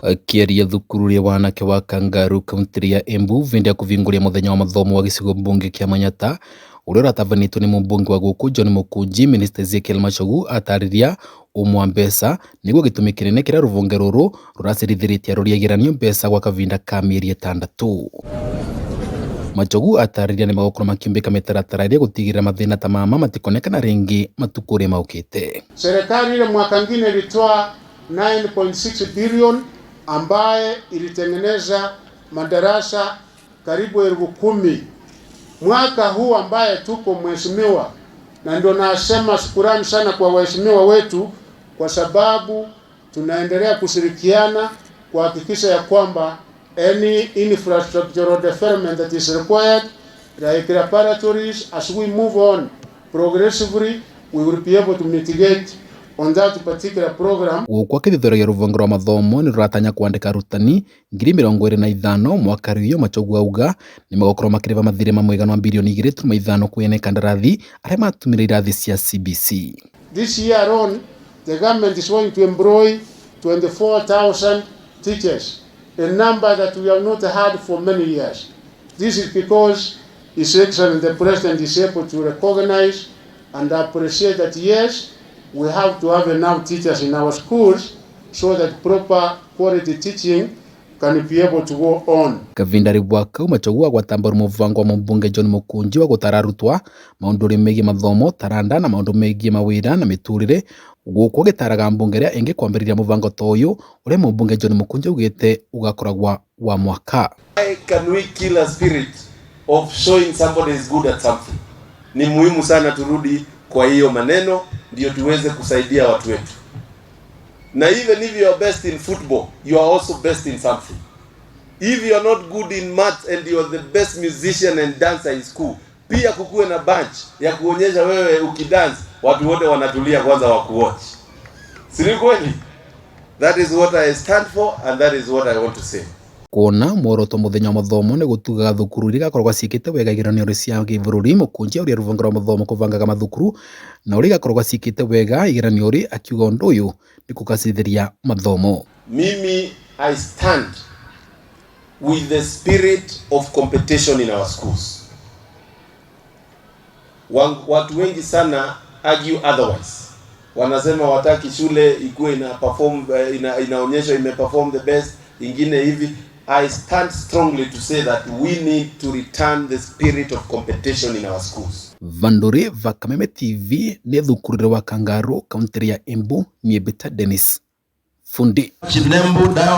Akĩaria thukuru ya wanake wa Kangaru kaunti ya Embu vindi ya kuvinguria muthenya wa mathomo wa gicigo mbunge kia Manyata uria uratabanitwo ni mumbunge wa guku John Mukunji. Minister Ezekiel Machogu atariria umwa mbeca niguo gitumi kinene kiria ruvunge ruru ruracirithirie aruria igeranio mbeca gwa kavinda ka mieri 6. Machogu atariria ni magokoro makiumbika mitaratara iria gutigirira mathina ta mama matikonekana ringi matukuri maukite. Serikali ile mwaka ngine ilitoa 9.6 billion ambaye ilitengeneza madarasa karibu 10,000. Mwaka huu ambaye tuko mheshimiwa, na ndio nasema shukrani sana kwa waheshimiwa wetu, kwa sababu tunaendelea kushirikiana kuhakikisha ya kwamba any infrastructural development that is required, like laboratories, as we move on progressively, we will be able to mitigate on that particular program. Kwa kithithero ya ruvunge rwa mathomo ni ruratanya kwandika arutani 25,000 mwaka riyo. Machogu auga ni magokoro makiriva mathire mamwigano wa bilioni 2.5 kwene kandarathi aria matumire irathi cia CBC. This year alone, the government is going to employ 24,000 teachers, a number that we have not had for many years. This is because His Excellency the President is able to recognize and appreciate that yes, we have to have enough teachers in our schools so that proper quality teaching can be able to go on. Kavinda ribwaka Machogu agwatambura muvango wa mumbunge John Mukunji wa gutararutwa maundu megie mathomo taranda na maundu megie mawira na miturire guku gitaraga mbunge ria ingi kwambiriria muvango ta uyu uria mumbunge John Mukunji ugite ugakoragwa wa mwaka. Why can we kill a spirit of showing somebody is good at something? Ni muhimu sana turudi kwa hiyo maneno ndio tuweze kusaidia watu wetu. Na even if you are best in football, you are also best in something. If you are not good in math and you are the best musician and dancer in school, pia kukuwe na bunch ya kuonyesha wewe ukidance watu wote wanatulia kwanza wakuwatch. Si kweli? That is what I stand for and that is what I want to say. Kuona mworoto muthenya wa mathomo ni gutuga thukuru iria gakoragwa ciikite wega igeranio cia gibururi. Mukunji uria ruvunge rwa mathomo kuvangaga mathukuru na uria gakoragwa ciikite wega igeranio ri akiuga undu uyu ni kugacithiria mathomo. Mimi I stand with the spirit of competition in our schools. Watu wengi sana argue otherwise. Wanasema wataki shule ikuwe inaonyesha imeperform the best, ingine hivi. I stand strongly to say that we need to return the spirit of competition in our schools. Vanduri va Kameme TV ni thukuru wa Kangaru kaunti ya Embu ni Beta Dennis Fundi.